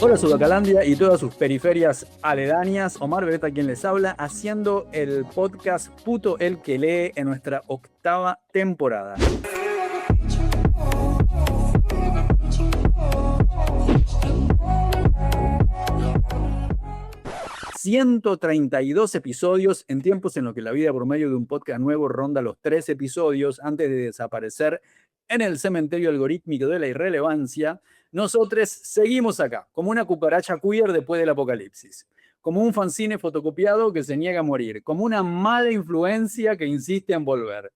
Hola Sudacalandia y todas sus periferias aledañas, Omar Beretta quien les habla, haciendo el podcast Puto el que lee en nuestra 8ª temporada. ...132 episodios en tiempos en los que la vida por medio de un podcast nuevo ronda los 3 episodios antes de desaparecer en el cementerio algorítmico de la irrelevancia. Nosotros seguimos acá, como una cucaracha queer después del apocalipsis, como un fanzine fotocopiado que se niega a morir, como una mala influencia que insiste en volver.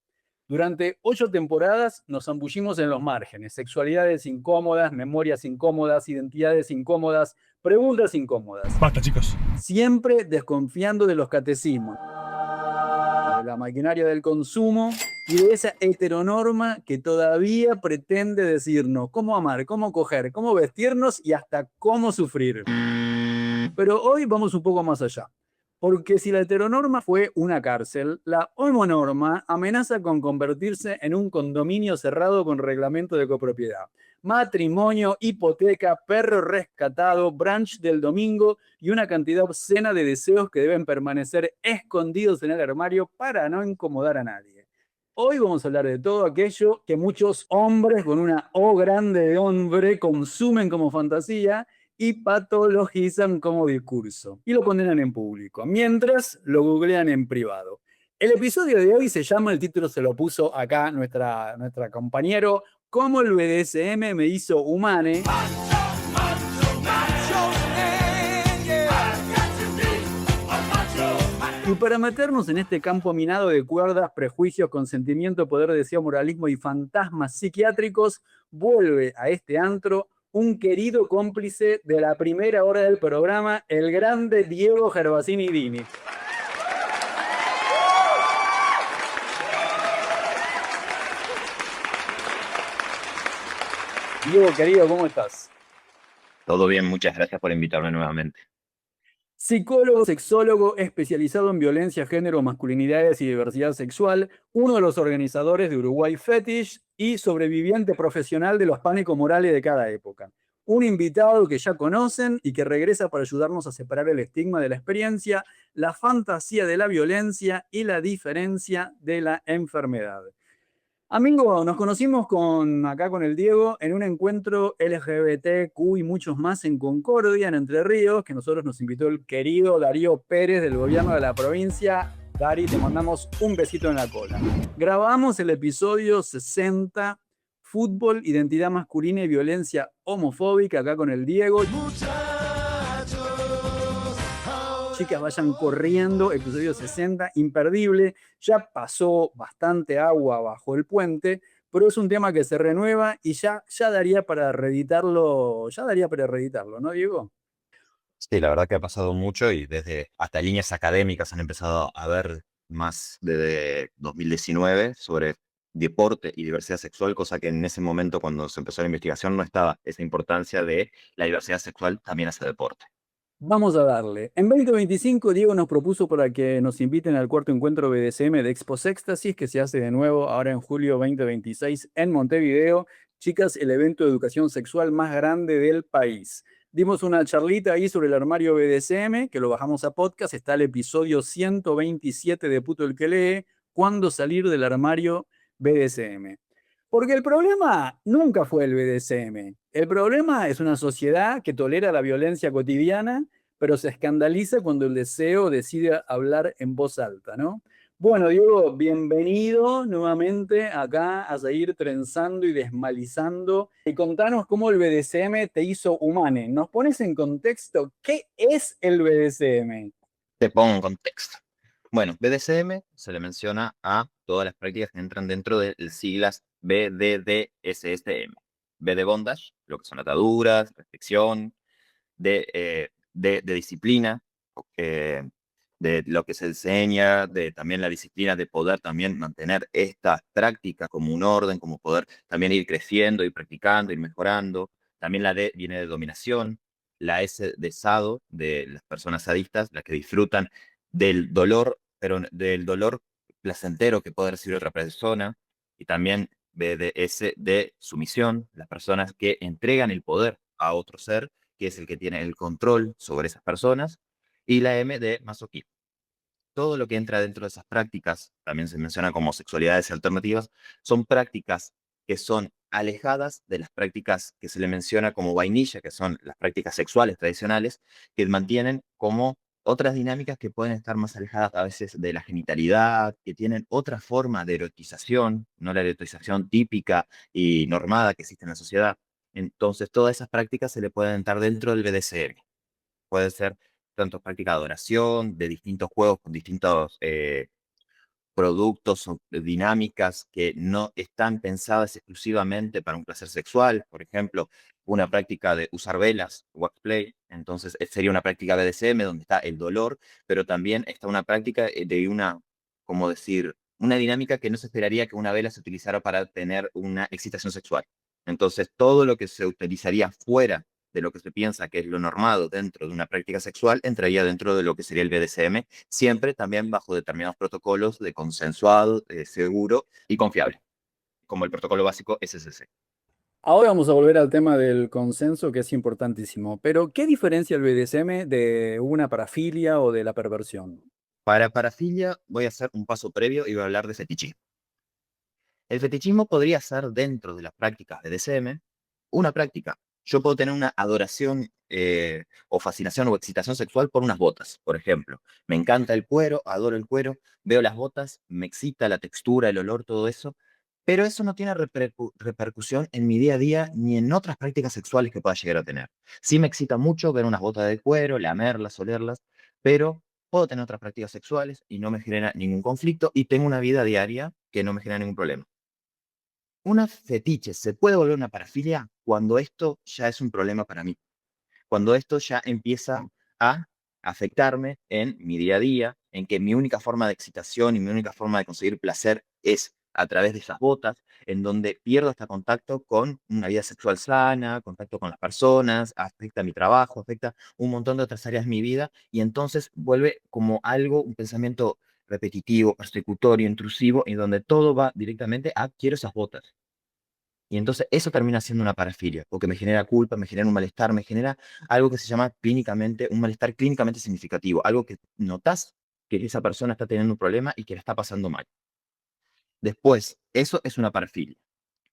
Durante 8 temporadas nos zambullimos en los márgenes, sexualidades incómodas, memorias incómodas, identidades incómodas, preguntas incómodas. Basta, chicos. Siempre desconfiando de los catecismos, de la maquinaria del consumo y de esa heteronorma que todavía pretende decirnos cómo amar, cómo coger, cómo vestirnos y hasta cómo sufrir. Pero hoy vamos un poco más allá. Porque si la heteronorma fue una cárcel, la homonorma amenaza con convertirse en un condominio cerrado con reglamento de copropiedad. Matrimonio, hipoteca, perro rescatado, brunch del domingo y una cantidad obscena de deseos que deben permanecer escondidos en el armario para no incomodar a nadie. Hoy vamos a hablar de todo aquello que muchos hombres con una O grande de hombre consumen como fantasía y patologizan como discurso y lo condenan en público, mientras lo googlean en privado. El episodio de hoy se llama, el título se lo puso acá nuestra compañero, Cómo el BDSM me hizo humane. Y para meternos en este campo minado de cuerdas, prejuicios, consentimiento, poder, deseo, moralismo y fantasmas psiquiátricos, vuelve a este antro un querido cómplice de la primera hora del programa, el grande Diego Gervasini Dini. Diego, querido, ¿cómo estás? Todo bien, muchas gracias por invitarme nuevamente. Psicólogo, sexólogo, especializado en violencia, género, masculinidades y diversidad sexual, uno de los organizadores de Uruguay Fetish y sobreviviente profesional de los pánicos morales de cada época. Un invitado que ya conocen y que regresa para ayudarnos a separar el estigma de la experiencia, la fantasía de la violencia y la diferencia de la enfermedad. Amigo, nos conocimos acá con el Diego en un encuentro LGBTQ y muchos más en Concordia, en Entre Ríos, que nosotros nos invitó el querido Darío Pérez del gobierno de la provincia. Dari, te mandamos un besito en la cola. Grabamos el episodio 60, Fútbol, Identidad Masculina y Violencia Homofóbica, acá con el Diego. Chicas, vayan corriendo, episodio 60, imperdible. Ya pasó bastante agua bajo el puente, pero es un tema que se renueva y ya daría para reeditarlo, ¿no, Diego? Sí, la verdad que ha pasado mucho y desde hasta líneas académicas han empezado a ver más desde 2019 sobre deporte y diversidad sexual, cosa que en ese momento cuando se empezó la investigación no estaba esa importancia de la diversidad sexual también hace deporte. Vamos a darle. En 2025, Diego nos propuso para que nos inviten al 4º encuentro BDSM de Expo Sextasis, que se hace de nuevo ahora en julio 2026 en Montevideo. Chicas, el evento de educación sexual más grande del país. Dimos una charlita ahí sobre el armario BDSM, que lo bajamos a podcast. Está el episodio 127 de Puto el que lee, ¿cuándo salir del armario BDSM? Porque el problema nunca fue el BDSM. El problema es una sociedad que tolera la violencia cotidiana, pero se escandaliza cuando el deseo decide hablar en voz alta, ¿no? Bueno, Diego, bienvenido nuevamente acá a seguir trenzando y desmalizando. Y contanos cómo el BDSM te hizo humane. ¿Nos pones en contexto qué es el BDSM? Te pongo en contexto. Bueno, BDSM se le menciona a todas las prácticas que entran dentro de las siglas BDDSSM. B de bondage, lo que son ataduras, restricción, de disciplina, de lo que se enseña, de también la disciplina de poder también mantener esta práctica como un orden, como poder también ir creciendo, ir practicando, ir mejorando. También la D viene de dominación, la S de sado, de las personas sadistas, las que disfrutan del dolor, pero del dolor placentero que puede recibir otra persona, y también BDS de sumisión, las personas que entregan el poder a otro ser, que es el que tiene el control sobre esas personas, y la M de masoquismo. Todo lo que entra dentro de esas prácticas, también se menciona como sexualidades alternativas, son prácticas que son alejadas de las prácticas que se le menciona como vainilla, que son las prácticas sexuales tradicionales, que mantienen como otras dinámicas que pueden estar más alejadas a veces de la genitalidad, que tienen otra forma de erotización, no la erotización típica y normada que existe en la sociedad. Entonces, todas esas prácticas se le pueden entrar dentro del BDSM. Puede ser tanto práctica de adoración, de distintos juegos con distintos productos o dinámicas que no están pensadas exclusivamente para un placer sexual. Por ejemplo, una práctica de usar velas, waxplay, entonces sería una práctica BDSM donde está el dolor, pero también está una práctica de una, como decir, una dinámica que no se esperaría que una vela se utilizara para tener una excitación sexual. Entonces, todo lo que se utilizaría fuera de lo que se piensa que es lo normado dentro de una práctica sexual entraría dentro de lo que sería el BDSM, siempre también bajo determinados protocolos de consensuado, seguro y confiable, como el protocolo básico SSC. Ahora vamos a volver al tema del consenso, que es importantísimo. Pero, ¿qué diferencia el BDSM de una parafilia o de la perversión? Para parafilia voy a hacer un paso previo y voy a hablar de fetichismo. El fetichismo podría ser dentro de las prácticas de DCM una práctica. Yo puedo tener una adoración o fascinación o excitación sexual por unas botas, por ejemplo. Me encanta el cuero, adoro el cuero, veo las botas, me excita la textura, el olor, todo eso, pero eso no tiene repercusión en mi día a día ni en otras prácticas sexuales que pueda llegar a tener. Sí me excita mucho ver unas botas de cuero, lamerlas, olerlas, pero puedo tener otras prácticas sexuales y no me genera ningún conflicto y tengo una vida diaria que no me genera ningún problema. Una fetiche se puede volver una parafilia cuando esto ya es un problema para mí, cuando esto ya empieza a afectarme en mi día a día, en que mi única forma de excitación y mi única forma de conseguir placer es a través de esas botas, en donde pierdo este contacto con una vida sexual sana, contacto con las personas, afecta mi trabajo, afecta un montón de otras áreas de mi vida, y entonces vuelve como algo, un pensamiento repetitivo, persecutorio, intrusivo, y donde todo va directamente a quiero esas botas. Y entonces eso termina siendo una parafilia, porque me genera culpa, me genera un malestar, me genera algo que se llama clínicamente, un malestar clínicamente significativo, algo que notas que esa persona está teniendo un problema y que la está pasando mal. Después, eso es una parafilia.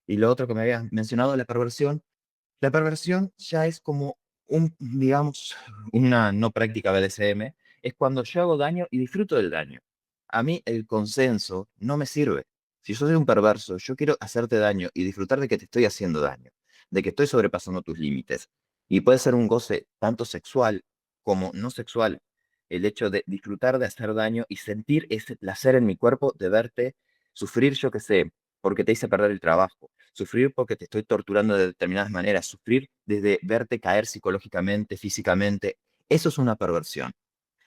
Y lo otro que me habías mencionado, la perversión ya es como un, digamos, una no práctica BDSM, es cuando yo hago daño y disfruto del daño. A mí el consenso no me sirve. Si yo soy un perverso, yo quiero hacerte daño y disfrutar de que te estoy haciendo daño, de que estoy sobrepasando tus límites. Y puede ser un goce tanto sexual como no sexual, el hecho de disfrutar de hacer daño y sentir ese placer en mi cuerpo de verte sufrir, yo qué sé, porque te hice perder el trabajo, sufrir porque te estoy torturando de determinadas maneras, sufrir desde verte caer psicológicamente, físicamente. Eso es una perversión.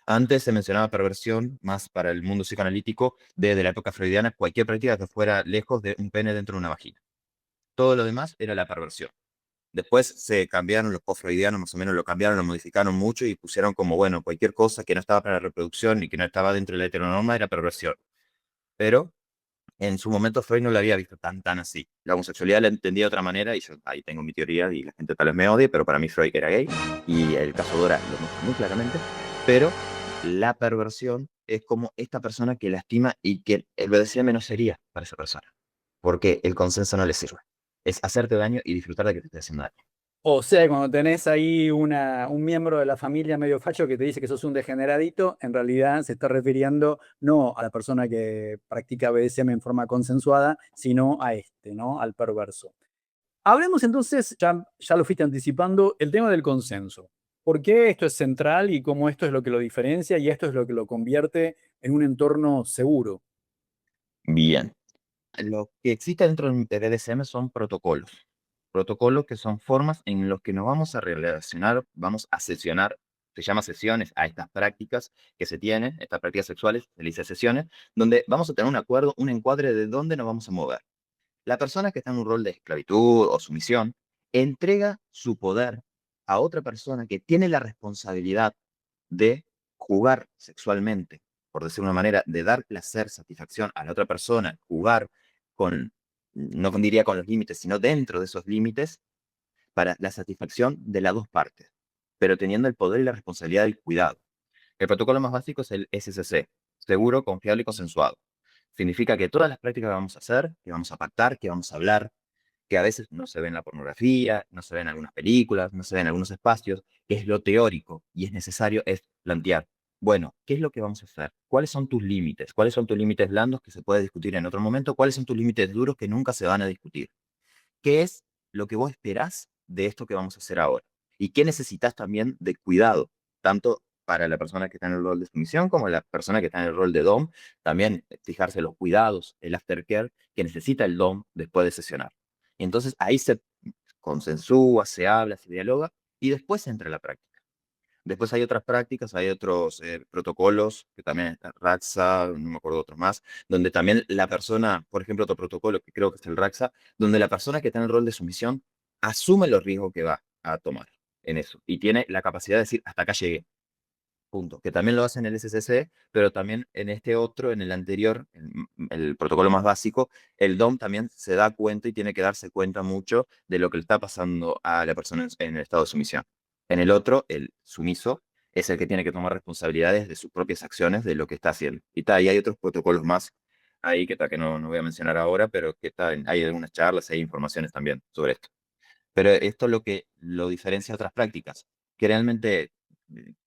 Antes se mencionaba perversión, más para el mundo psicoanalítico, desde la época freudiana, cualquier práctica que fuera lejos de un pene dentro de una vagina. Todo lo demás era la perversión. Después se cambiaron los post-freudianos, más o menos lo cambiaron, lo modificaron mucho y pusieron como, bueno, cualquier cosa que no estaba para la reproducción y que no estaba dentro de la heteronorma era perversión. Pero en su momento Freud no la había visto tan así. La homosexualidad la entendía de otra manera y yo ahí tengo mi teoría y la gente tal vez me odie, pero para mí Freud era gay y el caso Dora lo muestra muy claramente. Pero la perversión es como esta persona que lastima y que el BDSM no sería para esa persona, porque el consenso no le sirve. Es hacerte daño y disfrutar de que te esté haciendo daño. O sea, cuando tenés ahí un miembro de la familia medio facho que te dice que sos un degeneradito, en realidad se está refiriendo no a la persona que practica BDSM en forma consensuada, sino a este, ¿no? Al perverso. Hablemos entonces, ya lo fuiste anticipando, el tema del consenso. ¿Por qué esto es central y cómo esto es lo que lo diferencia y esto es lo que lo convierte en un entorno seguro? Bien. Lo que existe dentro del BDSM son protocolos. Protocolos que son formas en los que nos vamos a relacionar, vamos a sesionar, se llama sesiones a estas prácticas que se tienen, estas prácticas sexuales, se le dice sesiones, donde vamos a tener un acuerdo, un encuadre de dónde nos vamos a mover. La persona que está en un rol de esclavitud o sumisión entrega su poder a otra persona que tiene la responsabilidad de jugar sexualmente. por decir una manera, de dar placer, satisfacción a la otra persona, jugar con, no diría con los límites, sino dentro de esos límites, para la satisfacción de las dos partes, pero teniendo el poder y la responsabilidad del cuidado. El protocolo más básico es el SCC, seguro, confiable y consensuado. Significa que todas las prácticas que vamos a hacer, que vamos a pactar, que vamos a hablar, que a veces no se ve en la pornografía, no se ve en algunas películas, no se ve en algunos espacios, que es lo teórico y es necesario es plantear, bueno, ¿qué es lo que vamos a hacer? ¿Cuáles son tus límites? ¿Cuáles son tus límites blandos que se puede discutir en otro momento? ¿Cuáles son tus límites duros que nunca se van a discutir? ¿Qué es lo que vos esperás de esto que vamos a hacer ahora? ¿Y qué necesitas también de cuidado? Tanto para la persona que está en el rol de sumisión como la persona que está en el rol de dom, también fijarse los cuidados, el aftercare que necesita el dom después de sesionar. Y entonces ahí se consensúa, se habla, se dialoga y después entra la práctica. Después hay otras prácticas, hay otros protocolos, que también está RAXA, no me acuerdo otros más, donde también la persona, por ejemplo, otro protocolo que creo que es el RAXA, donde la persona que está en el rol de sumisión asume los riesgos que va a tomar en eso y tiene la capacidad de decir, hasta acá llegué, punto. Que también lo hace en el SCC, pero también en este otro, en el anterior, el protocolo más básico, el DOM también se da cuenta y tiene que darse cuenta mucho de lo que le está pasando a la persona en el estado de sumisión. En el otro, el sumiso es el que tiene que tomar responsabilidades de sus propias acciones, de lo que está haciendo. Y hay otros protocolos más ahí que no voy a mencionar ahora, pero que hay algunas charlas, hay informaciones también sobre esto. Pero esto es lo que lo diferencia de otras prácticas, que realmente,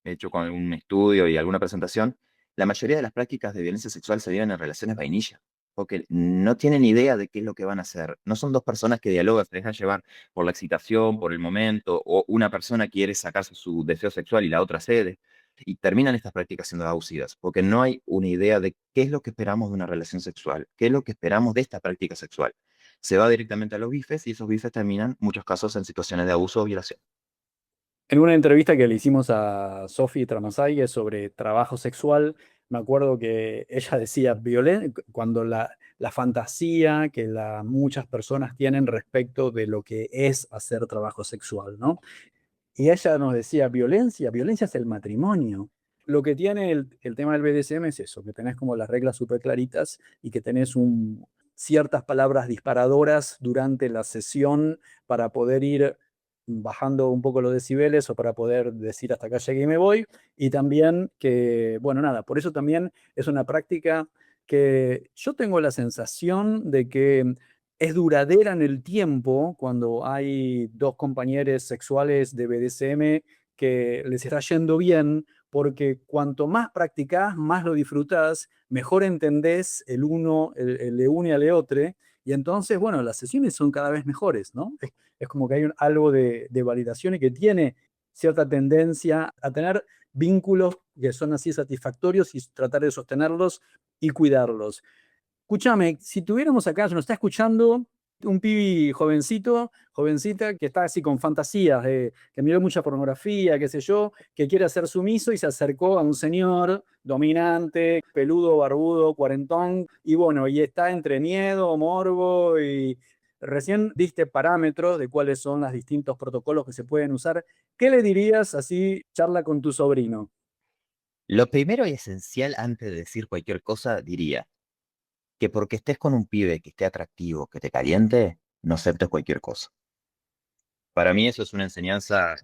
hecho con algún estudio y alguna presentación, la mayoría de las prácticas de violencia sexual se viven en relaciones vainilla, porque no tienen idea de qué es lo que van a hacer. No son dos personas que dialogan, se dejan llevar por la excitación, por el momento, o una persona quiere sacarse su deseo sexual y la otra cede. Y terminan estas prácticas siendo abusivas, porque no hay una idea de qué es lo que esperamos de una relación sexual, qué es lo que esperamos de esta práctica sexual. Se va directamente a los bifes y esos bifes terminan, en muchos casos, en situaciones de abuso o violación. En una entrevista que le hicimos a Sofi Tramasaye sobre trabajo sexual, me acuerdo que ella decía, cuando la fantasía que muchas personas tienen respecto de lo que es hacer trabajo sexual, ¿no? Y ella nos decía, violencia es el matrimonio. Lo que tiene el tema del BDSM es eso, que tenés como las reglas súper claritas y que tenés ciertas palabras disparadoras durante la sesión para poder ir bajando un poco los decibeles o para poder decir hasta acá llegué y me voy. Y también que, bueno, nada, por eso también es una práctica que yo tengo la sensación de que es duradera en el tiempo cuando hay dos compañeros sexuales de BDSM que les está yendo bien, porque cuanto más practicás, más lo disfrutás, mejor entendés el le une al otro, y entonces, bueno, las sesiones son cada vez mejores, ¿no? Es como que hay algo de validación y que tiene cierta tendencia a tener vínculos que son así satisfactorios y tratar de sostenerlos y cuidarlos. Escúchame, si tuviéramos acá, nos está escuchando un pibi jovencito, jovencita, que está así con fantasías, que miró mucha pornografía, qué sé yo, que quiere ser sumiso y se acercó a un señor dominante, peludo, barbudo, cuarentón, y bueno, y está entre miedo, morbo, y recién diste parámetros de cuáles son los distintos protocolos que se pueden usar. ¿Qué le dirías así, charla con tu sobrino? Lo primero y esencial antes de decir cualquier cosa, diría que porque estés con un pibe que esté atractivo, que te caliente, no aceptes cualquier cosa. Para mí eso es una enseñanza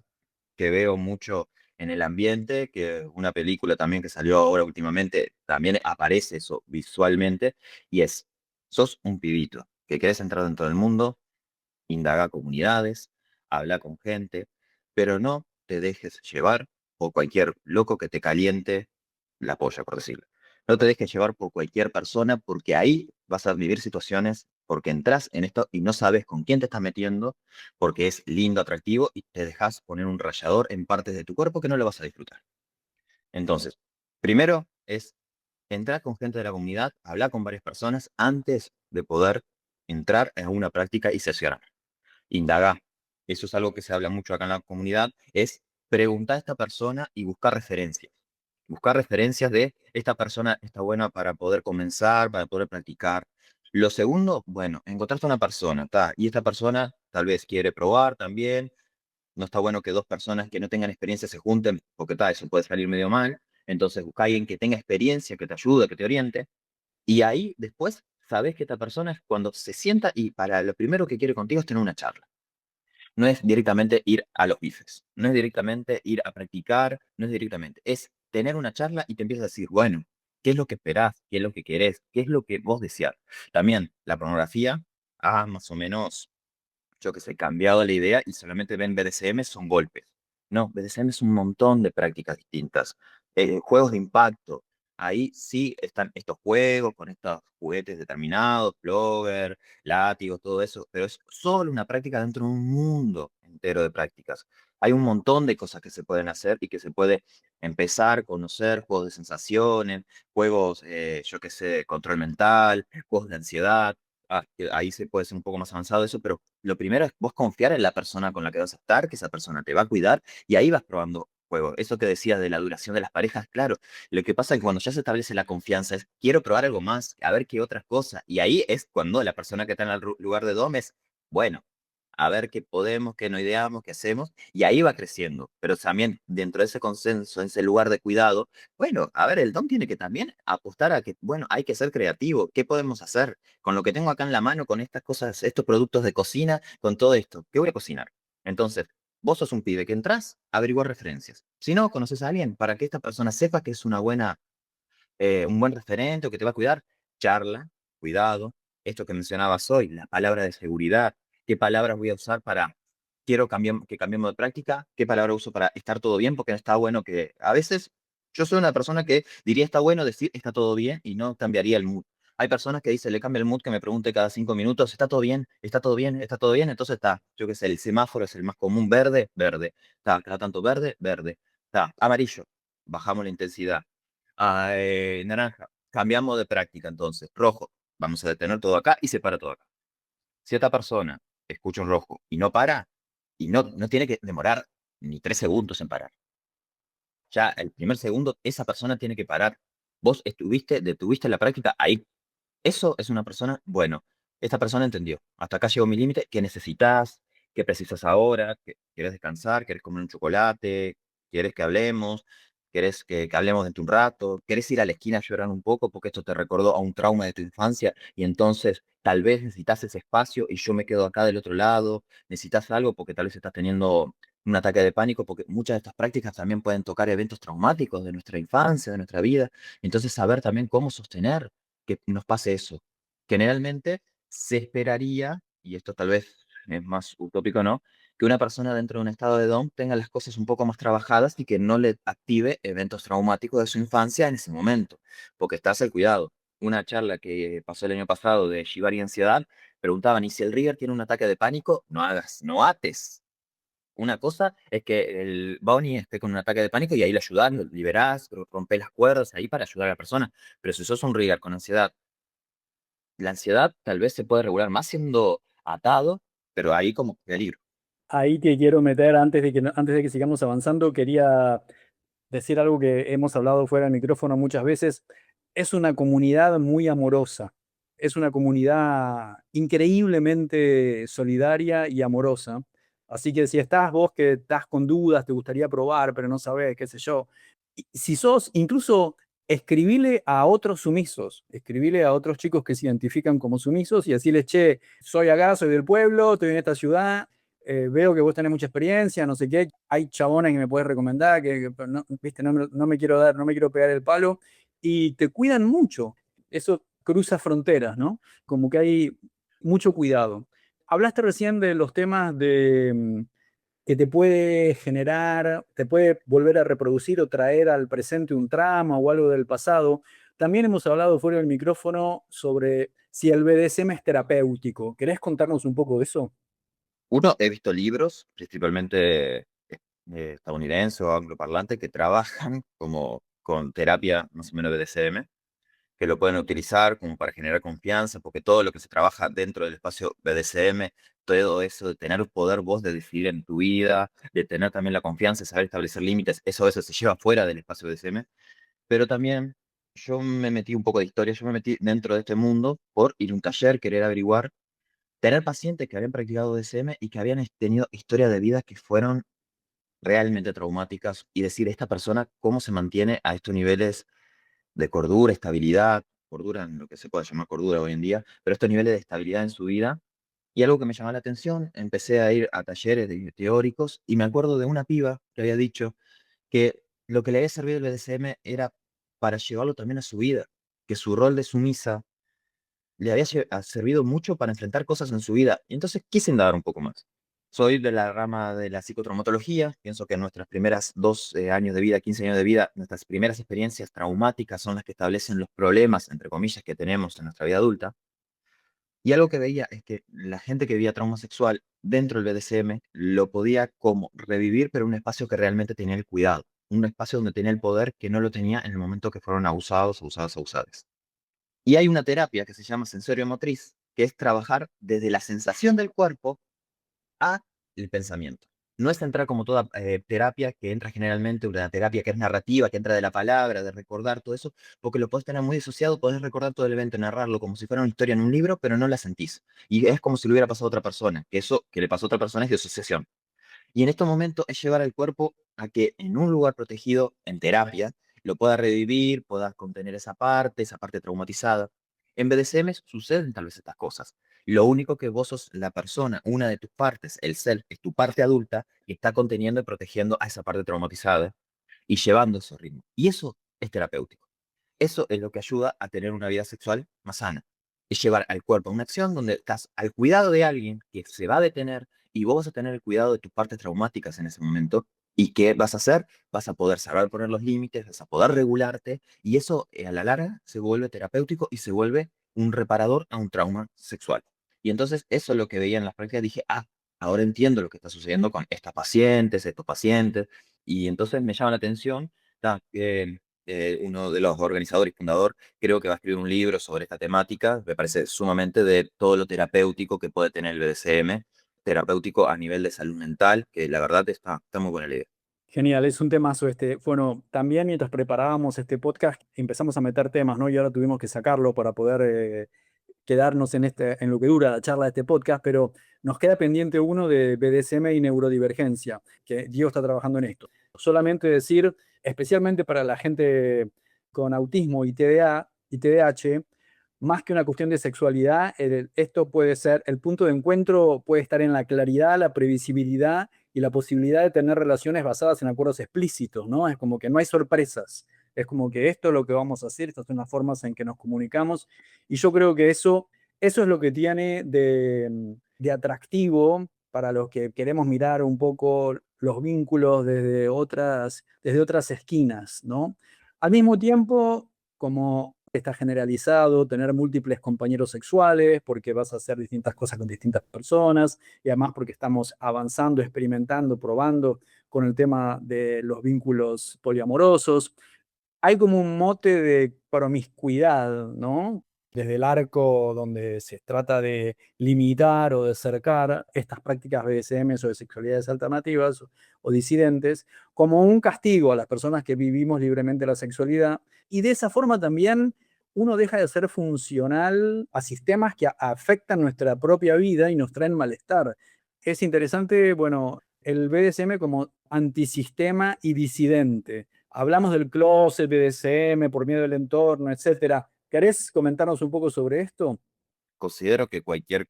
que veo mucho en el ambiente, que una película también que salió ahora últimamente, también aparece eso visualmente, y sos un pibito que querés entrar dentro del mundo, indaga comunidades, habla con gente, pero no te dejes llevar por cualquier loco que te caliente la polla, por decirlo. No te dejes llevar por cualquier persona porque ahí vas a vivir situaciones porque entras en esto y no sabes con quién te estás metiendo, porque es lindo, atractivo y te dejas poner un rallador en partes de tu cuerpo que no lo vas a disfrutar. Entonces, primero es entrar con gente de la comunidad, hablar con varias personas antes de poder entrar en una práctica y sesionar. Indagar. Eso es algo que se habla mucho acá en la comunidad, es preguntar a esta persona y buscar referencias. Buscar referencias de esta persona está buena para poder comenzar, para poder practicar. Lo segundo, bueno, encontraste a una persona, y esta persona tal vez quiere probar también. No está bueno que dos personas que no tengan experiencia se junten, porque eso puede salir medio mal. Entonces busca a alguien que tenga experiencia, que te ayude, que te oriente, y ahí después sabes que esta persona es cuando se sienta y para lo primero que quiere contigo es tener una charla. No es directamente ir a los bifes, no es directamente ir a practicar, no es directamente, es tener una charla y te empieza a decir, bueno, ¿qué es lo que esperás? ¿Qué es lo que querés? ¿Qué es lo que vos deseás? También la pornografía ha más o menos, yo que sé, cambiado la idea y solamente ven BDSM son golpes. No, BDSM es un montón de prácticas distintas. Juegos de impacto. Ahí sí están estos juegos con estos juguetes determinados, flogger, látigos, todo eso, pero es solo una práctica dentro de un mundo entero de prácticas. Hay un montón de cosas que se pueden hacer y que se puede empezar a conocer, juegos de sensaciones, juegos, yo qué sé, control mental, juegos de ansiedad. Que ahí se puede ser un poco más avanzado eso, pero lo primero es vos confiar en la persona con la que vas a estar, que esa persona te va a cuidar, y ahí vas probando juegos. Eso que decías de la duración de las parejas, claro, lo que pasa es que cuando ya se establece la confianza es, quiero probar algo más, a ver qué otras cosas, y ahí es cuando la persona que está en el lugar de dom es, bueno, a ver qué podemos, qué no ideamos, qué hacemos, y ahí va creciendo, pero también dentro de ese consenso, en ese lugar de cuidado, bueno, a ver, el dom tiene que también apostar a que, bueno, hay que ser creativo, ¿qué podemos hacer? Con lo que tengo acá en la mano, con estas cosas, estos productos de cocina, con todo esto, ¿qué voy a cocinar? Entonces, vos sos un pibe que entras, averiguar referencias. Si no, conoces a alguien para que esta persona sepa que es una buena, un buen referente o que te va a cuidar, charla, cuidado, esto que mencionabas hoy, la palabra de seguridad, qué palabras voy a usar para, quiero que cambiemos de práctica, qué palabra uso para estar todo bien, porque no está bueno que, a veces, yo soy una persona que diría está bueno decir está todo bien y no cambiaría el mood. Hay personas que dicen, le cambia el mood que me pregunte cada 5 minutos, ¿está todo bien? ¿Está todo bien? ¿Está todo bien? Entonces está, yo qué sé, el semáforo es el más común, verde, verde. Está, cada tanto verde, verde. Está, amarillo, bajamos la intensidad. Naranja, cambiamos de práctica entonces. Rojo, vamos a detener todo acá y se para todo acá. Si esta persona escucha un rojo y no para, y no tiene que demorar ni 3 segundos en parar. Ya el primer segundo, esa persona tiene que parar. Vos detuviste la práctica ahí. Eso es una persona, bueno, esta persona entendió. Hasta acá llegó mi límite. ¿Qué necesitas? ¿Qué precisas ahora? ¿Quieres descansar? ¿Quieres comer un chocolate? ¿Quieres que hablemos? ¿Quieres que hablemos dentro de un rato? ¿Quieres ir a la esquina a llorar un poco porque esto te recordó a un trauma de tu infancia y entonces tal vez necesitas ese espacio y yo me quedo acá del otro lado? ¿Necesitas algo porque tal vez estás teniendo un ataque de pánico? Porque muchas de estas prácticas también pueden tocar eventos traumáticos de nuestra infancia, de nuestra vida. Entonces, saber también cómo sostener que nos pase eso. Generalmente se esperaría, y esto tal vez es más utópico, ¿no? Que una persona dentro de un estado de DOM tenga las cosas un poco más trabajadas y que no le active eventos traumáticos de su infancia en ese momento, porque estás el cuidado. Una charla que pasó el año pasado de Shibari y ansiedad, preguntaban, ¿y si el Rigger tiene un ataque de pánico? No hagas, no ates. Una cosa es que el Bounty esté con un ataque de pánico y ahí le ayudás, lo liberás, rompés las cuerdas ahí para ayudar a la persona. Pero si sos un Rigger con ansiedad, la ansiedad tal vez se puede regular más siendo atado, pero ahí como peligro. Ahí te quiero meter, antes de que sigamos avanzando, quería decir algo que hemos hablado fuera del micrófono muchas veces. Es una comunidad muy amorosa, es una comunidad increíblemente solidaria y amorosa. Así que si estás vos que estás con dudas, te gustaría probar, pero no sabés, qué sé yo, si sos, incluso escribile a otros sumisos, escribile a otros chicos que se identifican como sumisos y decirles, che, soy acá, soy del pueblo, estoy en esta ciudad, veo que vos tenés mucha experiencia, no sé qué, hay chabones que me puedes recomendar, pero no, viste, no me quiero dar, no me quiero pegar el palo, y te cuidan mucho. Eso cruza fronteras, ¿no? Como que hay mucho cuidado. Hablaste recién de los temas que te puede generar, te puede volver a reproducir o traer al presente un trama o algo del pasado. También hemos hablado fuera del micrófono sobre si el BDSM es terapéutico. ¿Querés contarnos un poco de eso? Uno, he visto libros, principalmente estadounidenses o angloparlantes, que trabajan como con terapia más o menos BDSM, que lo pueden utilizar como para generar confianza, porque todo lo que se trabaja dentro del espacio BDSM, todo eso de tener poder vos de decidir en tu vida, de tener también la confianza, de saber establecer límites, eso a veces se lleva fuera del espacio BDSM, pero también yo me metí un poco de historia, yo me metí dentro de este mundo por ir a un taller, querer averiguar, tener pacientes que habían practicado BDSM y que habían tenido historias de vida que fueron realmente traumáticas y decir, esta persona, ¿cómo se mantiene a estos niveles de cordura, estabilidad, cordura en lo que se puede llamar cordura hoy en día, pero estos niveles de estabilidad en su vida? Y algo que me llamó la atención, empecé a ir a talleres teóricos y me acuerdo de una piba que había dicho que lo que le había servido el BDSM era para llevarlo también a su vida, que su rol de sumisa le había servido mucho para enfrentar cosas en su vida. Y entonces quise indagar un poco más. Soy de la rama de la psicotraumatología. Pienso que en nuestras primeras 12 años de vida, 15 años de vida, nuestras primeras experiencias traumáticas son las que establecen los problemas, entre comillas, que tenemos en nuestra vida adulta. Y algo que veía es que la gente que vivía trauma sexual dentro del BDSM lo podía como revivir, pero en un espacio que realmente tenía el cuidado, un espacio donde tenía el poder que no lo tenía en el momento que fueron abusados, abusadas, abusadas. Y hay una terapia que se llama sensorio motriz, que es trabajar desde la sensación del cuerpo a el pensamiento. No es entrar como toda terapia que entra generalmente, una terapia que es narrativa, que entra de la palabra, de recordar todo eso, porque lo podés tener muy disociado, podés recordar todo el evento, narrarlo como si fuera una historia en un libro, pero no la sentís. Y es como si le hubiera pasado a otra persona, que eso que le pasó a otra persona es disociación. Y en estos momentos es llevar al cuerpo a que en un lugar protegido, en terapia, lo pueda revivir, puedas contener esa parte traumatizada. En BDSM suceden tal vez estas cosas. Lo único que vos sos la persona, una de tus partes, el self, es tu parte adulta, que está conteniendo y protegiendo a esa parte traumatizada y llevando ese ritmo. Y eso es terapéutico. Eso es lo que ayuda a tener una vida sexual más sana. Es llevar al cuerpo a una acción donde estás al cuidado de alguien que se va a detener y vos vas a tener el cuidado de tus partes traumáticas en ese momento. ¿Y qué vas a hacer? Vas a poder saber poner los límites, vas a poder regularte y eso a la larga se vuelve terapéutico y se vuelve un reparador a un trauma sexual. Y entonces eso es lo que veía en las prácticas. Dije, ahora entiendo lo que está sucediendo con estas pacientes, estos pacientes. Y entonces me llama la atención que uno de los organizadores y fundador, creo que va a escribir un libro sobre esta temática. Me parece sumamente de todo lo terapéutico que puede tener el BDSM, terapéutico a nivel de salud mental, que la verdad está muy buena la idea. Genial, es un temazo este. Bueno, también mientras preparábamos este podcast empezamos a meter temas, ¿no? Y ahora tuvimos que sacarlo para poder quedarnos en lo que dura la charla de este podcast, pero nos queda pendiente uno de BDSM y neurodivergencia, que Diego está trabajando en esto. Solamente decir, especialmente para la gente con autismo y TDA y TDAH, más que una cuestión de sexualidad, esto puede ser, el punto de encuentro puede estar en la claridad, la previsibilidad y la posibilidad de tener relaciones basadas en acuerdos explícitos, ¿no? Es como que no hay sorpresas. Es como que esto es lo que vamos a hacer, estas son las formas en que nos comunicamos. Y yo creo que eso es lo que tiene de atractivo para los que queremos mirar un poco los vínculos desde otras esquinas, ¿no? Al mismo tiempo, como está generalizado, tener múltiples compañeros sexuales, porque vas a hacer distintas cosas con distintas personas, y además porque estamos avanzando, experimentando, probando con el tema de los vínculos poliamorosos. Hay como un mote de promiscuidad, ¿no? Desde el arco donde se trata de limitar o de cercar estas prácticas BDSM o de sexualidades alternativas o disidentes, como un castigo a las personas que vivimos libremente la sexualidad. Y de esa forma también uno deja de ser funcional a sistemas que afectan nuestra propia vida y nos traen malestar. Es interesante, bueno, el BDSM como antisistema y disidente. Hablamos del closet, BDSM, por miedo del entorno, etcétera. ¿Querés comentarnos un poco sobre esto? Considero que cualquier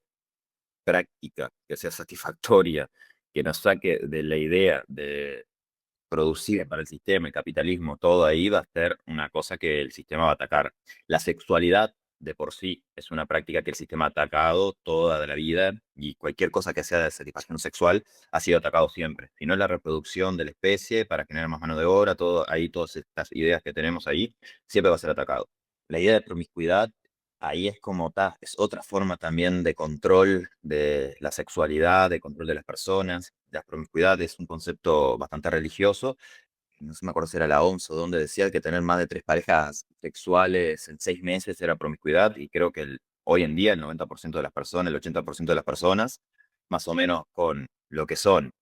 práctica que sea satisfactoria, que nos saque de la idea de producir para el sistema, el capitalismo, todo ahí va a ser una cosa que el sistema va a atacar. La sexualidad de por sí es una práctica que el sistema ha atacado toda de la vida y cualquier cosa que sea de satisfacción sexual ha sido atacado siempre. Si no es la reproducción de la especie para generar más mano de obra, todo ahí, todas estas ideas que tenemos ahí, siempre va a ser atacado. La idea de promiscuidad ahí es como es otra forma también de control de la sexualidad, de control de las personas. La promiscuidad es un concepto bastante religioso. No sé, me acuerdo si era la OMS o donde decía que tener más de 3 parejas sexuales en 6 meses era promiscuidad. Y creo que hoy en día el 90% de las personas, el 80% de las personas, más o menos con lo que son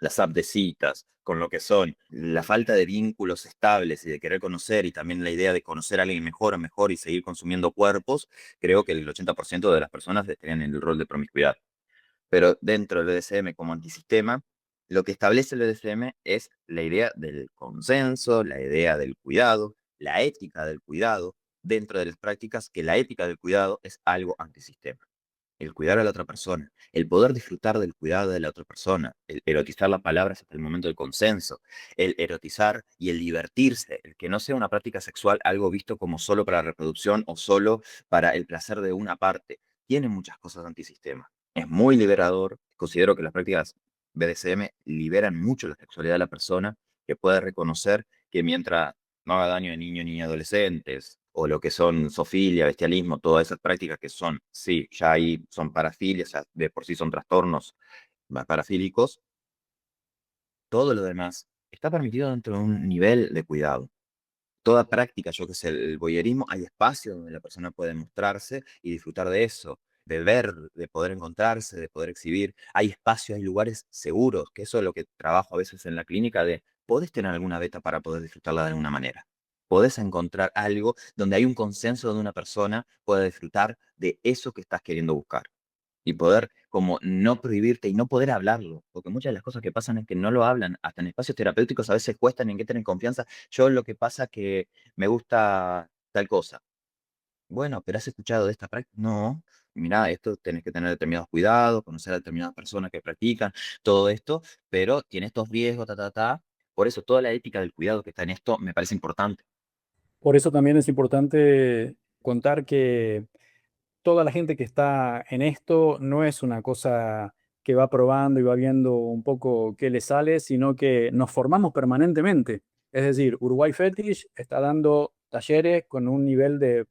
las apps de citas, con lo que son la falta de vínculos estables y de querer conocer y también la idea de conocer a alguien mejor a mejor y seguir consumiendo cuerpos, creo que el 80% de las personas estarían en el rol de promiscuidad. Pero dentro del BDSM como antisistema, Lo que establece el BDSM es la idea del consenso, la idea del cuidado, la ética del cuidado, dentro de las prácticas que la ética del cuidado es algo antisistema. El cuidar a la otra persona, el poder disfrutar del cuidado de la otra persona, el erotizar las palabras hasta el momento del consenso, el erotizar y el divertirse, el que no sea una práctica sexual algo visto como solo para la reproducción o solo para el placer de una parte. Tiene muchas cosas antisistema. Es muy liberador. Considero que las prácticas BDSM liberan mucho la sexualidad de la persona, que puede reconocer que mientras no haga daño a niños ni adolescentes, o lo que son zoofilia, bestialismo, todas esas prácticas que son, sí, ya ahí son parafilias, ya de por sí son trastornos parafílicos, todo lo demás está permitido dentro de un nivel de cuidado. Toda práctica, yo que sé, el voyerismo, hay espacio donde la persona puede mostrarse y disfrutar de eso, de ver, de poder encontrarse, de poder exhibir. Hay espacios, hay lugares seguros, que eso es lo que trabajo a veces en la clínica, de podés tener alguna beta para poder disfrutarla de alguna manera. Podés encontrar algo donde hay un consenso donde una persona pueda disfrutar de eso que estás queriendo buscar y poder como no prohibirte y no poder hablarlo, porque muchas de las cosas que pasan es que no lo hablan, hasta en espacios terapéuticos a veces cuestan en que tener confianza. Yo lo que pasa que me gusta tal cosa. Bueno, pero ¿has escuchado de esta práctica? No. Mira, esto tenés que tener determinados cuidados, conocer a determinadas personas que practican todo esto, pero tiene estos riesgos, ta, ta, ta. Por eso toda la ética del cuidado que está en esto me parece importante. Por eso también es importante contar que toda la gente que está en esto no es una cosa que va probando y va viendo un poco qué le sale, sino que nos formamos permanentemente. Es decir, Uruguay Fetish está dando talleres con un nivel de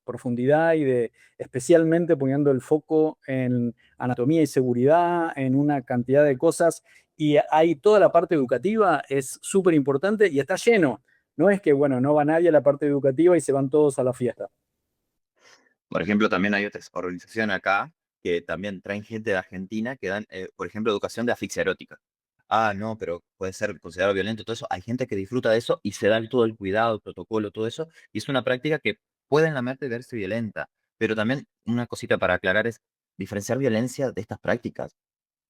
profundidad y de especialmente poniendo el foco en anatomía y seguridad, en una cantidad de cosas. Y hay toda la parte educativa, es súper importante y está lleno. No es que, bueno, no va nadie a la parte educativa y se van todos a la fiesta. Por ejemplo, también hay otras organizaciones acá que también traen gente de Argentina que dan, por ejemplo, educación de asfixia erótica. Ah, no, pero puede ser considerado violento, todo eso. Hay gente que disfruta de eso y se da todo el cuidado, el protocolo, todo eso. Y es una práctica que puede en la mente verse violenta. Pero también una cosita para aclarar es diferenciar violencia de estas prácticas.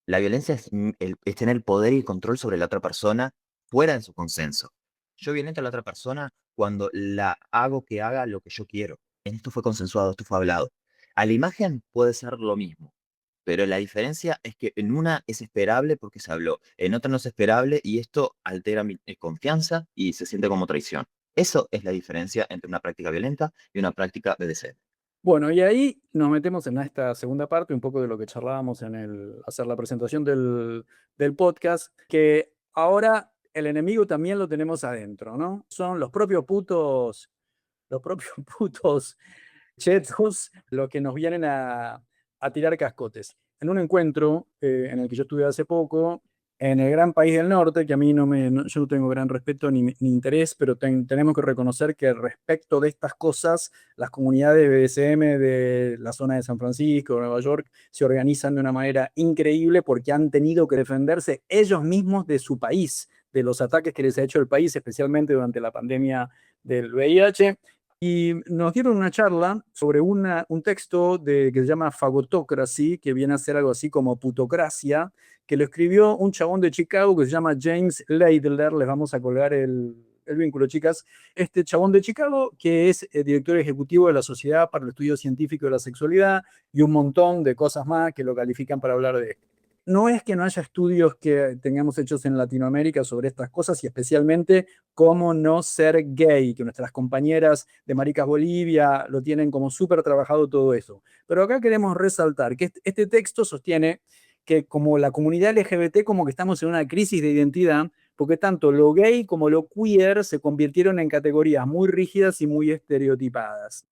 La violencia es tener poder y control sobre la otra persona fuera de su consenso. Yo violento a la otra persona cuando la hago que haga lo que yo quiero. En esto fue consensuado, esto fue hablado. A la imagen puede ser lo mismo, pero la diferencia es que en una es esperable porque se habló, en otra no es esperable y esto altera mi confianza y se siente como traición. Eso es la diferencia entre una práctica violenta y una práctica BDC. Bueno, y ahí nos metemos en esta segunda parte, un poco de lo que charlábamos en el hacer la presentación del podcast, que ahora el enemigo también lo tenemos adentro, ¿no? Son los propios putos chetos los que nos vienen a tirar cascotes. En un encuentro en el que yo estuve hace poco, en el gran país del norte, que a mí yo no tengo gran respeto ni interés, pero tenemos que reconocer que respecto de estas cosas, las comunidades BDSM de la zona de San Francisco, Nueva York, se organizan de una manera increíble porque han tenido que defenderse ellos mismos de su país, de los ataques que les ha hecho el país, especialmente durante la pandemia del VIH. Y nos dieron una charla sobre un texto que se llama Phagotocracy, que viene a ser algo así como putocracia, que lo escribió un chabón de Chicago que se llama James Laidler. Les vamos a colgar el vínculo, chicas. Este chabón de Chicago, que es director ejecutivo de la Sociedad para el Estudio Científico de la Sexualidad y un montón de cosas más que lo califican para hablar de esto. No es que no haya estudios que tengamos hechos en Latinoamérica sobre estas cosas y especialmente cómo no ser gay, que nuestras compañeras de Maricas Bolivia lo tienen como súper trabajado todo eso. Pero acá queremos resaltar que este texto sostiene que como la comunidad LGBT como que estamos en una crisis de identidad, porque tanto lo gay como lo queer se convirtieron en categorías muy rígidas y muy estereotipadas.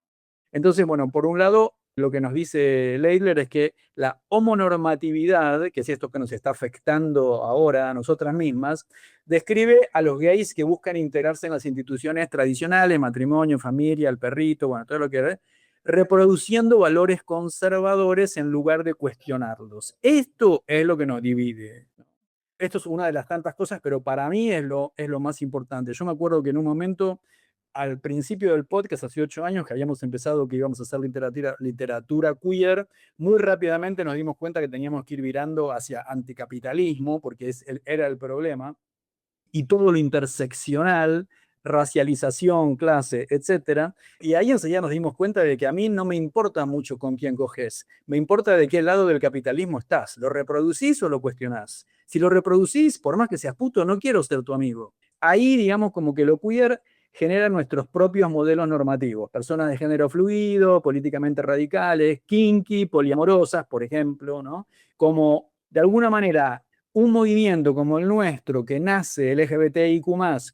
Entonces, bueno, por un lado, lo que nos dice Leidler es que la homonormatividad, que es esto que nos está afectando ahora a nosotras mismas, describe a los gays que buscan integrarse en las instituciones tradicionales, matrimonio, familia, el perrito, bueno, todo lo que es, reproduciendo valores conservadores en lugar de cuestionarlos. Esto es lo que nos divide. Esto es una de las tantas cosas, pero para mí es lo más importante. Yo me acuerdo que en un momento al principio del podcast, hace 8 años que habíamos empezado que íbamos a hacer literatura queer, muy rápidamente nos dimos cuenta que teníamos que ir virando hacia anticapitalismo, porque era el problema, y todo lo interseccional, racialización, clase, etcétera. Y ahí enseguida nos dimos cuenta de que a mí no me importa mucho con quién coges, me importa de qué lado del capitalismo estás. ¿Lo reproducís o lo cuestionás? Si lo reproducís, por más que seas puto, no quiero ser tu amigo. Ahí, digamos, como que lo queer genera nuestros propios modelos normativos. Personas de género fluido, políticamente radicales, kinky, poliamorosas, por ejemplo, ¿no? Como de alguna manera un movimiento como el nuestro, que nace LGBTIQ+,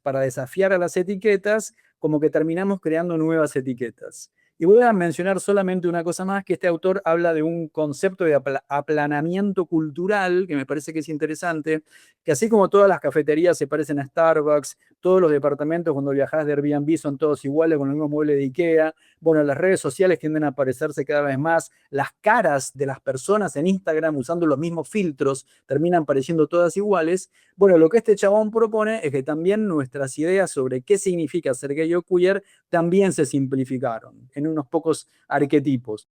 para desafiar a las etiquetas, como que terminamos creando nuevas etiquetas. Y voy a mencionar solamente una cosa más, que este autor habla de un concepto de aplanamiento cultural, que me parece que es interesante, que así como todas las cafeterías se parecen a Starbucks, todos los departamentos cuando viajás de Airbnb son todos iguales con los mismos muebles de IKEA, bueno, las redes sociales tienden a parecerse cada vez más, las caras de las personas en Instagram usando los mismos filtros terminan pareciendo todas iguales. Bueno, lo que este chabón propone es que también nuestras ideas sobre qué significa ser gay o queer también se simplificaron en unos pocos arquetipos.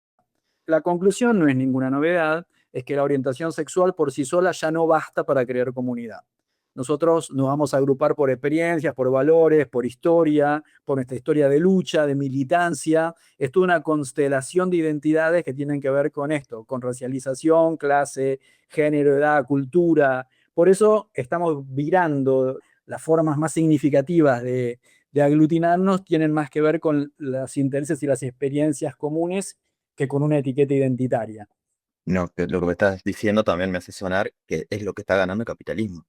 La conclusión no es ninguna novedad, es que la orientación sexual por sí sola ya no basta para crear comunidad. Nosotros nos vamos a agrupar por experiencias, por valores, por historia, por nuestra historia de lucha, de militancia. Es toda una constelación de identidades que tienen que ver con esto, con racialización, clase, género, edad, cultura. Por eso estamos virando las formas más significativas de aglutinarnos, tienen más que ver con los intereses y las experiencias comunes que con una etiqueta identitaria. No, que lo que me estás diciendo también me hace sonar que es lo que está ganando el capitalismo.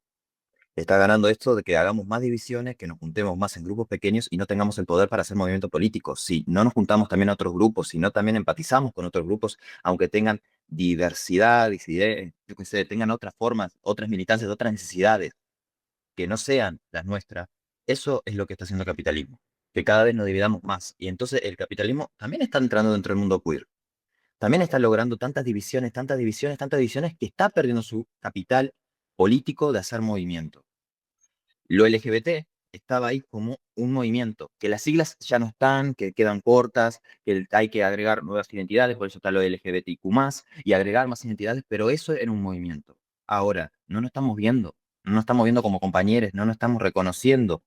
Está ganando esto de que hagamos más divisiones, que nos juntemos más en grupos pequeños y no tengamos el poder para hacer movimiento político. Si no nos juntamos también a otros grupos, si no también empatizamos con otros grupos, aunque tengan diversidad, yo qué sé, tengan otras formas, otras militancias, otras necesidades que no sean las nuestras, eso es lo que está haciendo el capitalismo. Que cada vez nos dividamos más. Y entonces el capitalismo también está entrando dentro del mundo queer. También está logrando tantas divisiones, tantas divisiones, tantas divisiones, que está perdiendo su capital político de hacer movimiento. Lo LGBT estaba ahí como un movimiento, que las siglas ya no están, que quedan cortas, que hay que agregar nuevas identidades, por eso está lo LGBTQ+, y agregar más identidades, pero eso era un movimiento. Ahora, no nos estamos viendo, no nos estamos viendo como compañeros, no nos estamos reconociendo.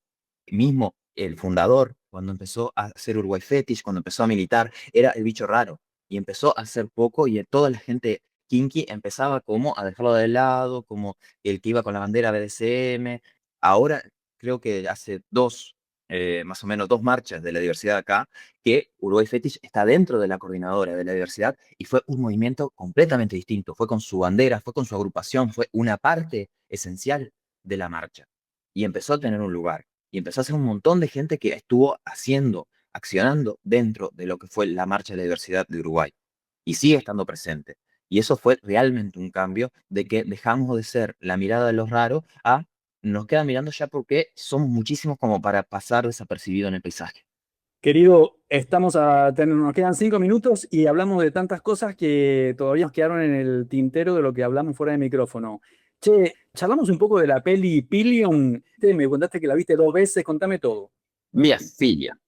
Mismo el fundador, cuando empezó a hacer Uruguay Fetish, cuando empezó a militar, era el bicho raro, y empezó a hacer poco, y toda la gente kinky empezaba como a dejarlo de lado, como el que iba con la bandera BDSM. Ahora creo que hace más o menos dos marchas de la diversidad acá, que Uruguay Fetish está dentro de la coordinadora de la diversidad y fue un movimiento completamente distinto. Fue con su bandera, fue con su agrupación, fue una parte esencial de la marcha. Y empezó a tener un lugar. Y empezó a ser un montón de gente que estuvo haciendo, accionando dentro de lo que fue la marcha de la diversidad de Uruguay. Y sigue estando presente. Y eso fue realmente un cambio de que dejamos de ser la mirada de los raros a nos queda mirando ya porque somos muchísimos como para pasar desapercibido en el paisaje. Querido, nos quedan 5 minutos y hablamos de tantas cosas que todavía nos quedaron en el tintero de lo que hablamos fuera de micrófono. Che, charlamos un poco de la peli Pillion. Me contaste que la viste 2 veces, contame todo. Mía filia.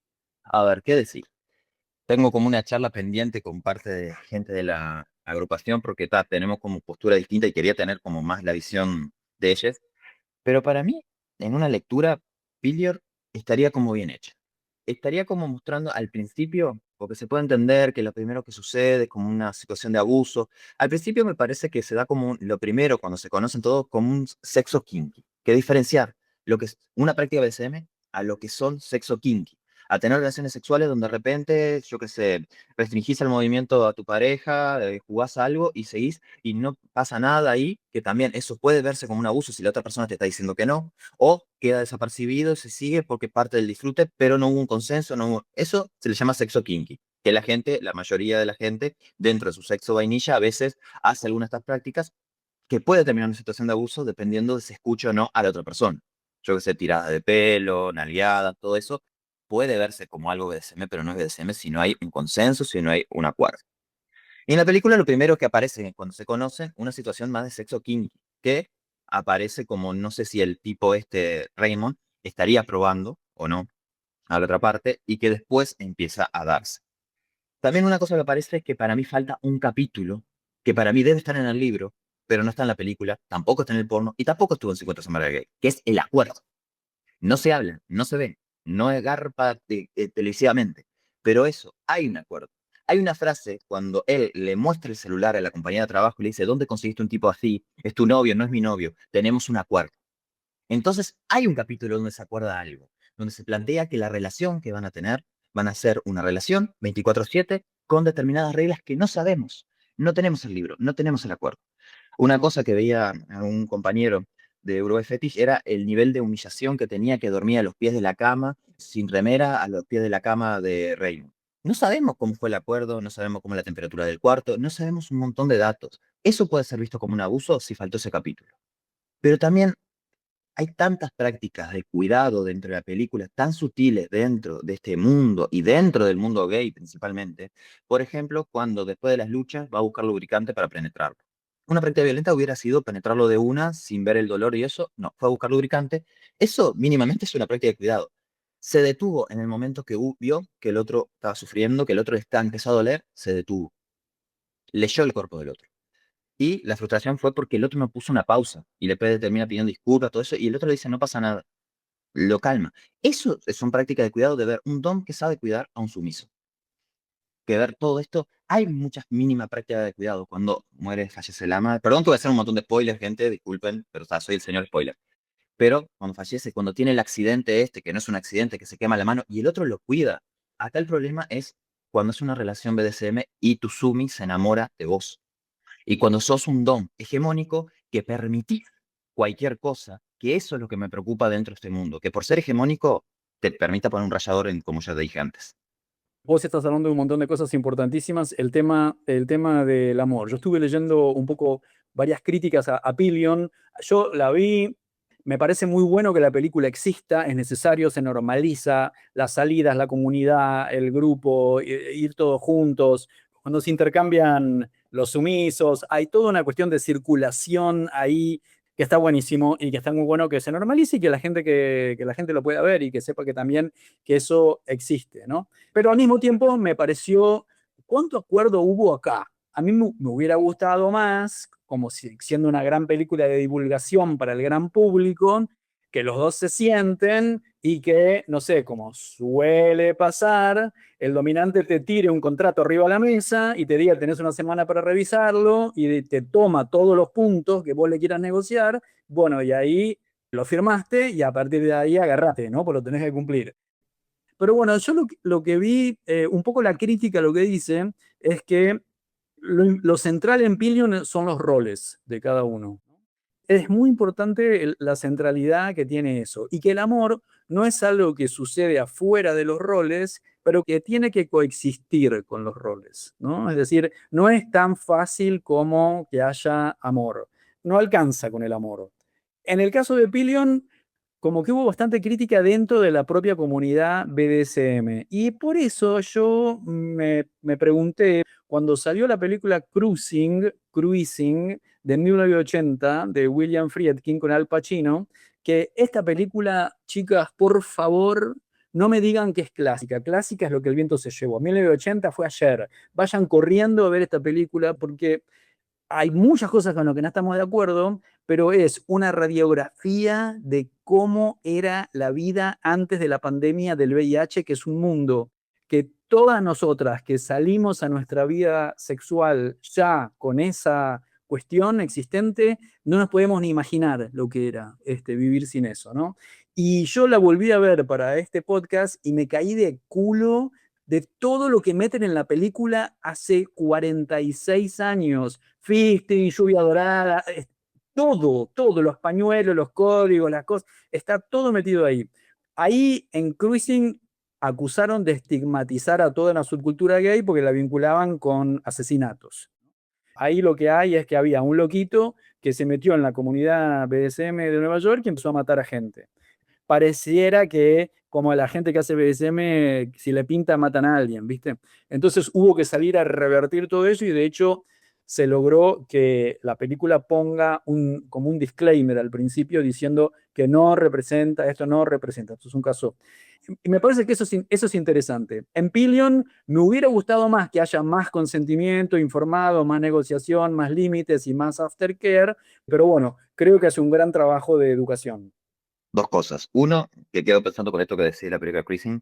A ver, ¿qué decir? Tengo como una charla pendiente con parte de gente de la agrupación porque tenemos como postura distinta y quería tener como más la visión de ellos. Pero para mí, en una lectura, Pillier estaría como bien hecha. Estaría como mostrando al principio, porque se puede entender que lo primero que sucede es como una situación de abuso. Al principio me parece que se da como lo primero, cuando se conocen todos, como un sexo kinky. Que diferenciar lo que es una práctica BDSM a lo que son sexo kinky. A tener relaciones sexuales donde de repente, yo qué sé, restringís el movimiento a tu pareja, jugás algo y seguís y no pasa nada ahí, que también eso puede verse como un abuso si la otra persona te está diciendo que no, o queda desapercibido y se sigue porque parte del disfrute, pero no hubo un consenso, eso se le llama sexo kinky, que la gente, la mayoría de la gente, dentro de su sexo vainilla, a veces hace algunas de estas prácticas que puede terminar en una situación de abuso dependiendo de si escucha o no a la otra persona. Yo que sé, tirada de pelo, nalgueada, todo eso puede verse como algo BDSM, pero no es BDSM si no hay un consenso, si no hay un acuerdo. Y en la película lo primero que aparece cuando se conocen, una situación más de sexo kinky, que aparece como, no sé si el tipo Raymond estaría probando o no, a la otra parte y que después empieza a darse. También una cosa que parece es que para mí falta un capítulo que para mí debe estar en el libro, pero no está en la película, tampoco está en el porno y tampoco estuvo en 50 sombras de Grey, que es el acuerdo. No se habla, no se ve, no es garpa televisivamente, pero eso, hay un acuerdo. Hay una frase cuando él le muestra el celular a la compañía de trabajo y le dice, ¿dónde conseguiste un tipo así? Es tu novio, no es mi novio, tenemos un acuerdo. Entonces, hay un capítulo donde se acuerda algo, donde se plantea que la relación que van a ser una relación 24/7 con determinadas reglas que no sabemos. No tenemos el libro, no tenemos el acuerdo. Una cosa que veía a un compañero de Eurofetish era el nivel de humillación que tenía, que dormía a los pies de la cama, sin remera, a los pies de la cama de Raymond. No sabemos cómo fue el acuerdo, no sabemos cómo es la temperatura del cuarto, no sabemos un montón de datos. Eso puede ser visto como un abuso si faltó ese capítulo. Pero también hay tantas prácticas de cuidado dentro de la película, tan sutiles dentro de este mundo y dentro del mundo gay principalmente. Por ejemplo, cuando después de las luchas va a buscar lubricante para penetrarlo. Una práctica violenta hubiera sido penetrarlo de una sin ver el dolor y eso. No, fue a buscar lubricante. Eso mínimamente es una práctica de cuidado. Se detuvo en el momento que vio que el otro estaba sufriendo, que el otro está empezado a doler, se detuvo. Leyó el cuerpo del otro. Y la frustración fue porque el otro no puso una pausa y le termina pidiendo disculpas, todo eso, y el otro le dice, no pasa nada, lo calma. Eso son prácticas de cuidado, de ver un don que sabe cuidar a un sumiso. Que ver todo esto, hay muchas mínimas prácticas de cuidado. Cuando muere, fallece la madre. Perdón que voy a hacer un montón de spoilers, gente, disculpen, pero soy el señor spoiler. Pero cuando fallece, cuando tiene el accidente este, que no es un accidente, que se quema la mano, y el otro lo cuida. Acá el problema es cuando es una relación BDSM y tu sumi se enamora de vos. Y cuando sos un don hegemónico que permitís cualquier cosa, que eso es lo que me preocupa dentro de este mundo, que por ser hegemónico te permita poner un rayador en, como ya te dije antes. Vos estás hablando de un montón de cosas importantísimas. El tema del amor. Yo estuve leyendo un poco varias críticas a Pillion. Yo la vi, me parece muy bueno que la película exista, es necesario, se normaliza las salidas, la comunidad, el grupo, ir todos juntos. Cuando se intercambian los sumisos, hay toda una cuestión de circulación ahí que está buenísimo y que está muy bueno que se normalice y que la gente lo pueda ver y que sepa que también que eso existe, ¿no? Pero al mismo tiempo me pareció, ¿cuánto acuerdo hubo acá? A mí me hubiera gustado más, como siendo una gran película de divulgación para el gran público, que los dos se sienten y que, no sé, como suele pasar, el dominante te tire un contrato arriba a la mesa y te diga, tenés una semana para revisarlo y te toma todos los puntos que vos le quieras negociar, bueno, y ahí lo firmaste y a partir de ahí agarrate, ¿no? Pues lo tenés que cumplir. Pero bueno, yo lo que vi, un poco la crítica lo que dice, es que lo central en Pillion son los roles de cada uno. Es muy importante la centralidad que tiene eso y que el amor no es algo que sucede afuera de los roles, pero que tiene que coexistir con los roles, ¿no? Es decir, no es tan fácil como que haya amor. No alcanza con el amor. En el caso de Pillion, como que hubo bastante crítica dentro de la propia comunidad BDSM. Y por eso yo me pregunté, cuando salió la película Cruising de 1980 de William Friedkin con Al Pacino, que esta película, chicas, por favor, no me digan que es clásica. Clásica es lo que el viento se llevó. 1980 fue ayer. Vayan corriendo a ver esta película porque hay muchas cosas con las que no estamos de acuerdo, pero es una radiografía de cómo era la vida antes de la pandemia del VIH, que es un mundo que todas nosotras que salimos a nuestra vida sexual ya con esa cuestión existente, no nos podemos ni imaginar lo que era vivir sin eso, ¿no? Y yo la volví a ver para este podcast y me caí de culo de todo lo que meten en la película hace 46 años. Fisting, lluvia dorada, todo, los pañuelos, los códigos, las cosas, está todo metido ahí. Ahí en Cruising acusaron de estigmatizar a toda la subcultura gay porque la vinculaban con asesinatos. Ahí lo que hay es que había un loquito que se metió en la comunidad BDSM de Nueva York y empezó a matar a gente. Pareciera que como la gente que hace BDSM, si le pinta, matan a alguien, ¿viste? Entonces hubo que salir a revertir todo eso y de hecho se logró que la película ponga como un disclaimer al principio diciendo que no representa, esto no representa. Esto es un caso. Y me parece que eso es interesante. En Pillion me hubiera gustado más que haya más consentimiento informado, más negociación, más límites y más aftercare, pero bueno, creo que hace un gran trabajo de educación. Dos cosas. Uno, que quedo pensando con esto que decía la película Cruising.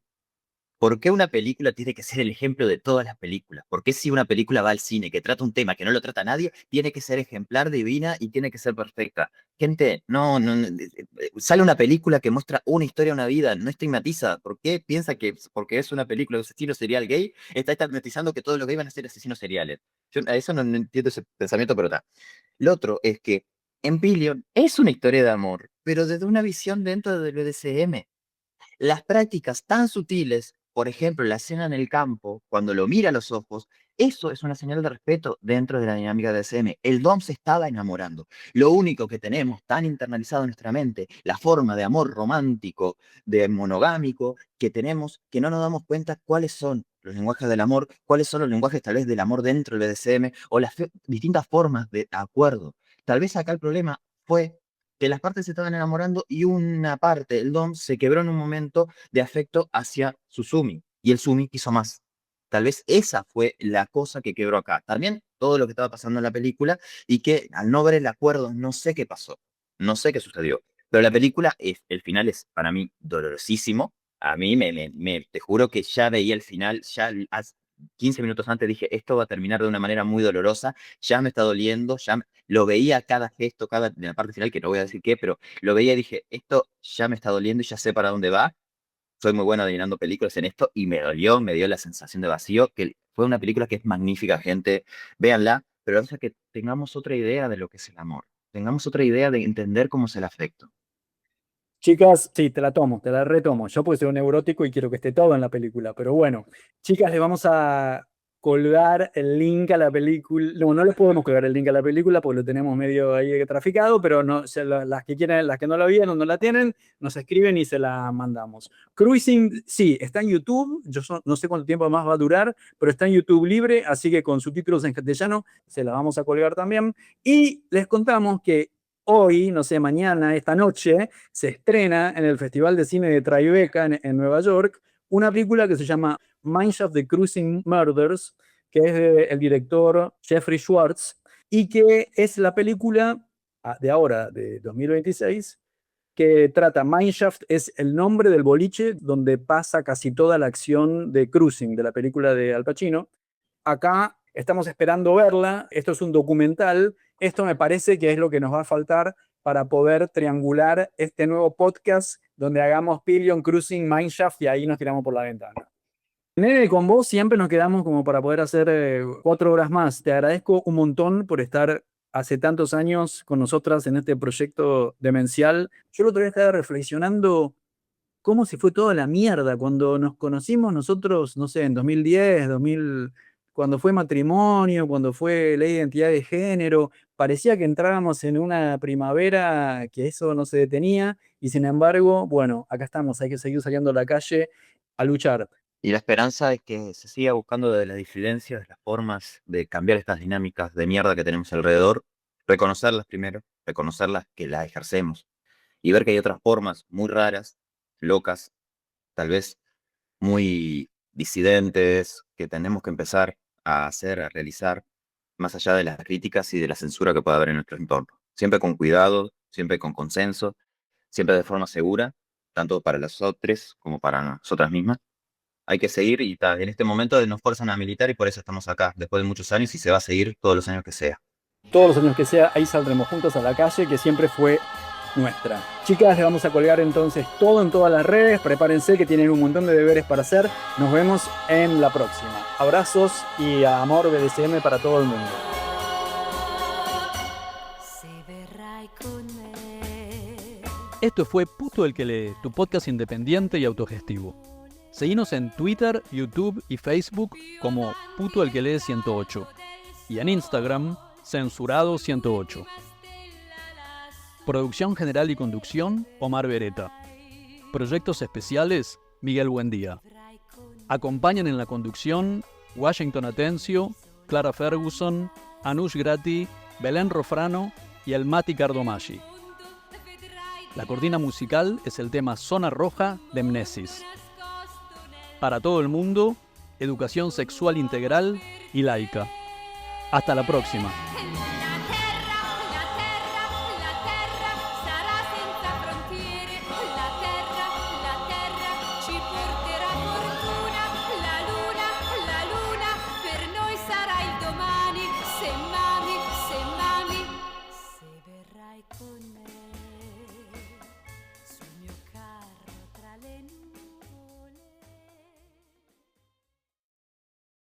¿Por qué una película tiene que ser el ejemplo de todas las películas? ¿Por qué si una película va al cine que trata un tema que no lo trata nadie, tiene que ser ejemplar, divina y tiene que ser perfecta? Gente, sale una película que muestra una historia, una vida, no estigmatiza. ¿Por qué piensa que porque es una película de asesino serial gay, está estigmatizando que todos los gays van a ser asesinos seriales? Yo a eso no entiendo ese pensamiento, pero está. Lo otro es que Empyrean es una historia de amor, pero desde una visión dentro del BDSM. Las prácticas tan sutiles, por ejemplo, la escena en el campo, cuando lo mira a los ojos, eso es una señal de respeto dentro de la dinámica de SM. El Dom se estaba enamorando. Lo único que tenemos tan internalizado en nuestra mente, la forma de amor romántico, de monogámico que tenemos, que no nos damos cuenta cuáles son los lenguajes del amor, cuáles son los lenguajes tal vez del amor dentro del BDSM o las distintas formas de acuerdo. Tal vez acá el problema fue que las partes se estaban enamorando y una parte, el Dom, se quebró en un momento de afecto hacia su Sumi, y el Sumi quiso más. Tal vez esa fue la cosa que quebró acá. También todo lo que estaba pasando en la película y que al no ver el acuerdo no sé qué pasó, no sé qué sucedió. Pero la película, el final es para mí dolorosísimo. A mí te juro que ya veía el final, ya 15 minutos antes dije, esto va a terminar de una manera muy dolorosa, ya me está doliendo, lo veía cada gesto, de la parte final, que no voy a decir qué, pero lo veía y dije, esto ya me está doliendo y ya sé para dónde va. Soy muy bueno adivinando películas en esto y me dolió, me dio la sensación de vacío, que fue una película que es magnífica, gente, véanla, pero hace que tengamos otra idea de lo que es el amor, tengamos otra idea de entender cómo es el afecto. Chicas, sí, te la tomo, te la retomo. Yo porque soy un neurótico y quiero que esté todo en la película, pero bueno, chicas, le vamos a colgar el link a la película. No, no les podemos colgar el link a la película porque lo tenemos medio ahí traficado, pero no, las que quieren, las que no la vieron, no la tienen, nos escriben y se la mandamos. Cruising, sí, está en YouTube. No sé cuánto tiempo más va a durar, pero está en YouTube libre, así que con subtítulos en castellano se la vamos a colgar también. Y les contamos que hoy, no sé, mañana, esta noche, se estrena en el Festival de Cine de Tribeca en Nueva York una película que se llama Mineshaft The Cruising Murders, que es del director Jeffrey Schwartz, y que es la película de ahora, de 2026, que trata, Mineshaft es el nombre del boliche donde pasa casi toda la acción de Cruising, de la película de Al Pacino. Acá estamos esperando verla, esto es un documental, esto me parece que es lo que nos va a faltar para poder triangular este nuevo podcast donde hagamos Pillion, Cruising, Mineshaft y ahí nos tiramos por la ventana. Nene, con vos siempre nos quedamos como para poder hacer 4 horas más. Te agradezco un montón por estar hace tantos años con nosotras en este proyecto demencial. Yo el otro día estaba reflexionando cómo se fue toda la mierda cuando nos conocimos nosotros, no sé, en 2010, 2000, cuando fue matrimonio, cuando fue ley de identidad de género, parecía que entrábamos en una primavera que eso no se detenía y sin embargo, bueno, acá estamos, hay que seguir saliendo a la calle a luchar. Y la esperanza es que se siga buscando de las disidencias, de las formas de cambiar estas dinámicas de mierda que tenemos alrededor, reconocerlas primero, reconocerlas que las ejercemos y ver que hay otras formas muy raras, locas, tal vez muy disidentes, que tenemos que empezar a hacer, a realizar, más allá de las críticas y de la censura que pueda haber en nuestro entorno. Siempre con cuidado, siempre con consenso, siempre de forma segura, tanto para los otros como para nosotras mismas. Hay que seguir y en este momento nos fuerzan a militar y por eso estamos acá, después de muchos años y se va a seguir todos los años que sea. Todos los años que sea, ahí saldremos juntos a la calle, que siempre fue nuestra. Chicas, le vamos a colgar entonces todo en todas las redes. Prepárense que tienen un montón de deberes para hacer. Nos vemos en la próxima. Abrazos y amor BDSM para todo el mundo. Esto fue Puto el que lee, tu podcast independiente y autogestivo. Seguinos en Twitter, YouTube y Facebook como Puto el que lee 108 y en Instagram Censurado 108. Producción general y conducción, Omar Beretta. Proyectos especiales, Miguel Buendía. Acompañan en la conducción Washington Atencio, Clara Ferguson Anush Grati, Belén Rofrano y el Mati Cardomaggi. La cortina musical es el tema Zona Roja de Mnesis. Para todo el mundo, educación sexual integral y laica. Hasta la próxima.